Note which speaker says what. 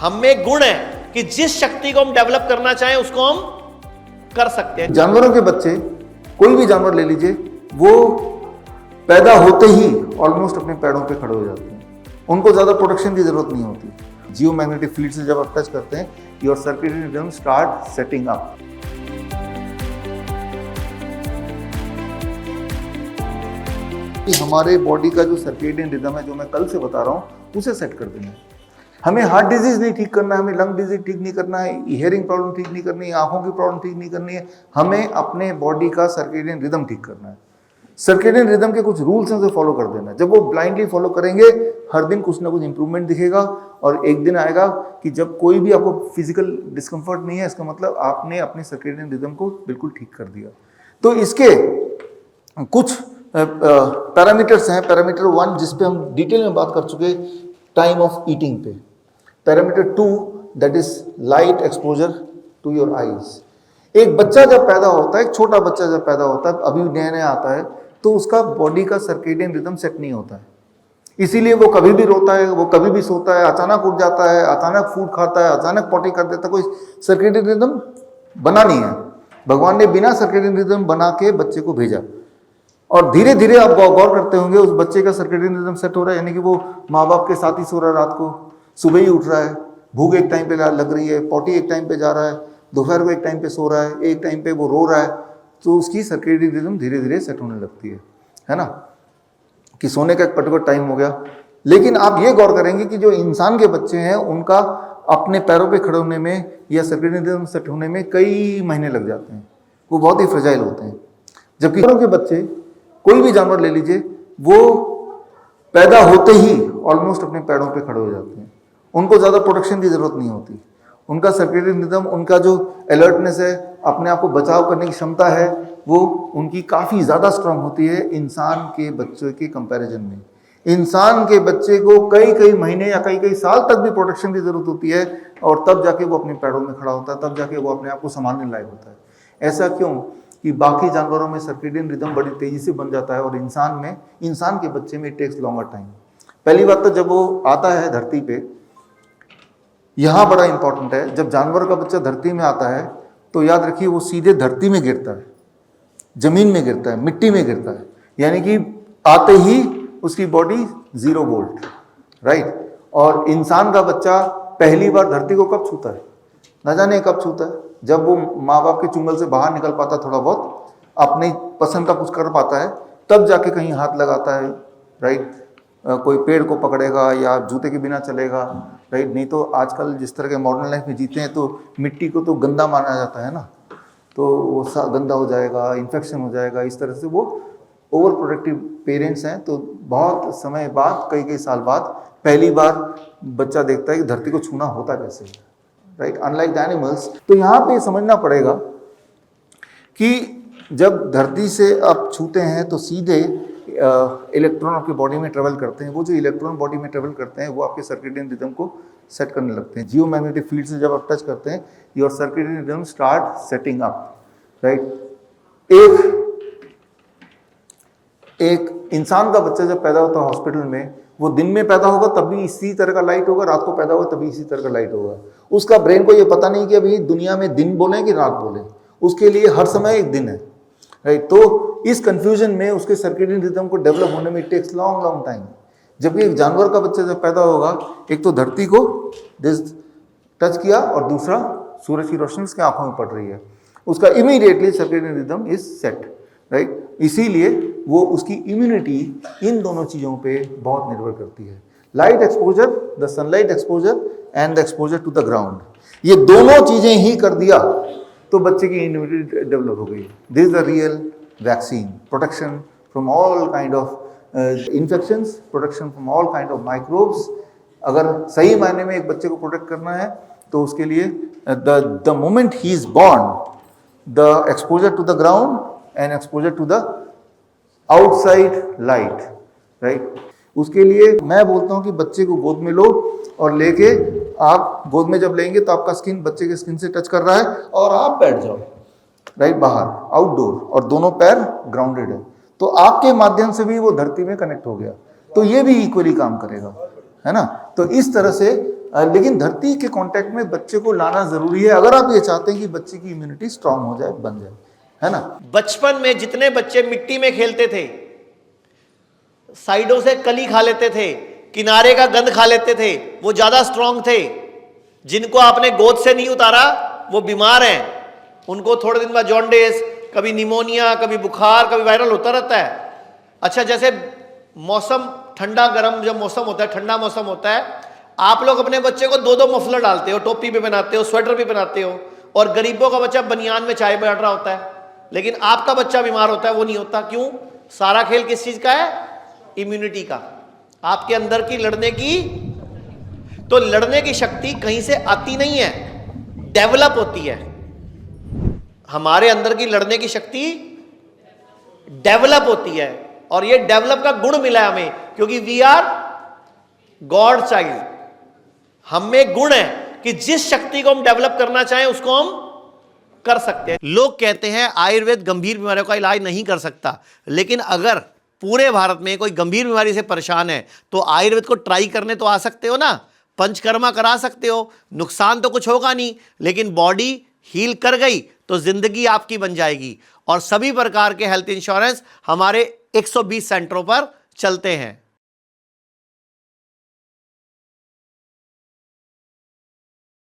Speaker 1: हम में एक गुण है कि जिस शक्ति को हम डेवलप करना चाहें उसको हम कर सकते हैं।
Speaker 2: जानवरों के बच्चे, कोई भी जानवर ले लीजिए, वो पैदा होते ही ऑलमोस्ट अपने पैरों पे खड़े हो जाते हैं। उनको ज्यादा प्रोटेक्शन की जरूरत नहीं होती। जियोमैग्नेटिक फील्ड से जब आप टच करते हैं, your circulatory rhythm start setting up. हमारे बॉडी का जो सर्केडियन रिदम है, जो मैं कल से बता रहा हूँ, उसे सेट कर देना है। हमें हार्ट डिजीज नहीं ठीक करना है, हमें लंग डिजीज ठीक नहीं करना है, हियरिंग प्रॉब्लम ठीक नहीं करनी है, आंखों की प्रॉब्लम ठीक नहीं करनी है। हमें अपने बॉडी का सर्केडियन रिदम ठीक करना है। सर्केडियन रिदम के कुछ रूल्स हैं, उसे फॉलो कर देना है। जब वो ब्लाइंडली फॉलो करेंगे, हर दिन कुछ ना कुछ इंप्रूवमेंट दिखेगा और एक दिन आएगा कि जब कोई भी आपको फिजिकल डिस्कम्फर्ट नहीं है, इसका मतलब आपने अपने सर्केडियन रिदम को बिल्कुल ठीक कर दिया। तो इसके कुछ पैरामीटर्स हैं। पैरामीटर 1 जिस पे हम डिटेल में बात कर चुके, टाइम ऑफ ईटिंग पे। Parameter 2 that is light exposure to your eyes. एक बच्चा जब पैदा होता है, एक छोटा बच्चा जब पैदा होता है, अभी नया नया आता है, तो उसका बॉडी का सर्केडियन रिदम सेट नहीं होता है। इसीलिए वो कभी भी रोता है, वो कभी भी सोता है, अचानक उठ जाता है, अचानक फूड खाता है, अचानक पॉटी कर देता है। कोई सर्केडियन रिदम बना नहीं है। भगवान ने बिना सर्केडियन रिदम बना के बच्चे को भेजा और धीरे धीरे आप गौर करते होंगे, उस बच्चे का सर्केडियन रिदम सेट हो रहा है। यानी कि वो माँ बाप के साथ ही सो रहा है, रात को सुबह ही उठ रहा है, भूख एक टाइम पे लग रही है, पॉटी एक टाइम पे जा रहा है, दोपहर को एक टाइम पे सो रहा है, एक टाइम पे वो रो रहा है, तो उसकी सर्केडियन रिदम धीरे धीरे सेट होने लगती है ना, कि सोने का एक पर्टिकुलर टाइम हो गया। लेकिन आप ये गौर करेंगे कि जो इंसान के बच्चे हैं, उनका अपने पैरों पे खड़े होने में या सर्केडियन रिदम सेट होने में कई महीने लग जाते हैं। वो बहुत ही फ्रेजाइल होते हैं। जबकि के बच्चे, कोई भी जानवर ले लीजिए, वो पैदा होते ही ऑलमोस्ट अपने पैरों पे खड़े हो जाते हैं। उनको ज़्यादा प्रोटेक्शन की ज़रूरत नहीं होती। उनका सर्केडियन रिदम, उनका जो अलर्टनेस है, अपने आप को बचाव करने की क्षमता है, वो उनकी काफ़ी ज़्यादा स्ट्रांग होती है इंसान के बच्चों के कंपैरिजन में। इंसान के बच्चे को कई कई महीने या कई कई साल तक भी प्रोटेक्शन की ज़रूरत होती है, और तब जाके वो अपने पैरों में खड़ा होता है, तब जाके वो अपने आप को संभालने लायक होता है। ऐसा क्यों कि बाकी जानवरों में सर्केडियन रिदम बड़ी तेजी से बन जाता है और इंसान के बच्चे में इट टेक्स लॉन्गर टाइम। पहली बात तो जब वो आता है धरती पे, यहाँ बड़ा इंपॉर्टेंट है, जब जानवर का बच्चा धरती में आता है तो याद रखिए वो सीधे धरती में गिरता है, जमीन में गिरता है, मिट्टी में गिरता है। यानी कि आते ही उसकी बॉडी 0 वोल्ट, राइट। और इंसान का बच्चा पहली बार धरती को कब छूता है? न जाने कब छूता है, जब वो माँ बाप के चुंगल से बाहर निकल पाता, थोड़ा बहुत अपनी पसंद का कुछ कर पाता है, तब जाके कहीं हाथ लगाता है, राइट। कोई पेड़ को पकड़ेगा या जूते के बिना चलेगा, राइट। नहीं तो आजकल जिस तरह के मॉडर्न लाइफ में जीते हैं, तो मिट्टी को तो गंदा माना जाता है ना, तो वो गंदा हो जाएगा, इन्फेक्शन हो जाएगा, इस तरह से वो ओवर प्रोटेक्टिव पेरेंट्स हैं। तो बहुत समय बाद, कई कई साल बाद पहली बार बच्चा देखता है कि धरती को छूना होता कैसे है, राइट, अनलाइक द एनिमल्स। तो यहाँ पे समझना पड़ेगा कि जब धरती से आप छूते हैं तो सीधे इलेक्ट्रॉन आपकी बॉडी में ट्रेवल करते हैं। वो जो इलेक्ट्रॉन बॉडी में ट्रेवल करते हैं, वो आपके सर्केडियन रिदम को सेट करने लगते हैं। जियोमैग्नेटिक फील्ड से जब आप टच करते हैं, your circadian rhythm start setting up, right. एक इंसान का बच्चा जब पैदा होता है हॉस्पिटल में, वो दिन में पैदा होगा तब भी इसी तरह का लाइट होगा, रात को पैदा होगा तभी इसी तरह का लाइट होगा। उसका ब्रेन को ये पता नहीं कि अभी दुनिया में दिन बोले कि रात बोले, उसके लिए हर समय एक दिन है, राइट। तो इस कंफ्यूजन में उसके सर्केडियन रिदम को डेवलप होने में टेक्स लॉन्ग टाइम। जबकि एक जानवर का बच्चा जब पैदा होगा, एक तो धरती को टच किया और दूसरा सूरज की रोशनी उसकी आंखों में पड़ रही है, उसका immediately circadian rhythm is set, right. इसीलिए वो उसकी इम्यूनिटी इन दोनों चीज़ों पे बहुत निर्भर करती है। Light exposure, the sunlight exposure and the exposure to the ground, ये दोनों चीज़ें ही कर दिया तो बच्चे की इम्यूनिटी डेवलप हो गई। This is the real vaccine, protection from all kind of infections, protection from all kind of microbes. अगर सही मायने में एक बच्चे को प्रोटेक्ट करना है तो उसके लिए द मोमेंट ही is born, the exposure to the ground and exposure to the outside light, right. उसके लिए मैं बोलता हूँ कि बच्चे को गोद में लो और लेके आप गोद में जब लेंगे तो आपका स्किन बच्चे के स्किन से टच कर रहा है और आप बैठ जाओ, राइट, बाहर आउटडोर, और दोनों पैर ग्राउंडेड है, तो आपके माध्यम से भी वो धरती में कनेक्ट हो गया, तो ये भी इक्वली काम करेगा, है ना। तो इस तरह से लेकिन धरती के कांटेक्ट में बच्चे को लाना जरूरी है, अगर आप ये चाहते हैं कि बच्चे की इम्यूनिटी स्ट्रांग हो जाए, बन जाए, है ना।
Speaker 1: बचपन में जितने बच्चे मिट्टी में खेलते थे, साइडों से कली खा लेते थे, किनारे का गंद खा लेते थे, वो ज्यादा स्ट्रांग थे। जिनको आपने गोद से नहीं उतारा वो बीमार हैं, उनको थोड़े दिन बाद जॉन्डिस, कभी निमोनिया, कभी बुखार, कभी वायरल होता रहता है। अच्छा, जैसे मौसम ठंडा गर्म जब मौसम होता है, ठंडा मौसम होता है, आप लोग अपने बच्चे को दो दो मफलर डालते हो, टोपी भी पहनाते हो, स्वेटर भी पहनाते हो, और गरीबों का बच्चा बनियान में चाय बैठ रहा होता है, लेकिन आपका बच्चा बीमार होता है, वो नहीं होता। क्यों? सारा खेल किस चीज का है? इम्यूनिटी का, आपके अंदर की लड़ने की। तो लड़ने की शक्ति कहीं से आती नहीं है, डेवलप होती है। हमारे अंदर की लड़ने की शक्ति डेवलप होती है, और ये डेवलप का गुण मिला है हमें, क्योंकि वी आर गॉड चाइल्ड। हम में गुण है कि जिस शक्ति को हम डेवलप करना चाहें उसको हम कर सकते हैं। लोग कहते हैं आयुर्वेद गंभीर बीमारियों का इलाज नहीं कर सकता, लेकिन अगर पूरे भारत में कोई गंभीर बीमारी से परेशान है तो आयुर्वेद को ट्राई करने तो आ सकते हो ना, पंचकर्मा करा सकते हो, नुकसान तो कुछ होगा नहीं, लेकिन बॉडी हील कर गई तो जिंदगी आपकी बन जाएगी। और सभी प्रकार के हेल्थ इंश्योरेंस हमारे 120 सेंटरों पर चलते हैं।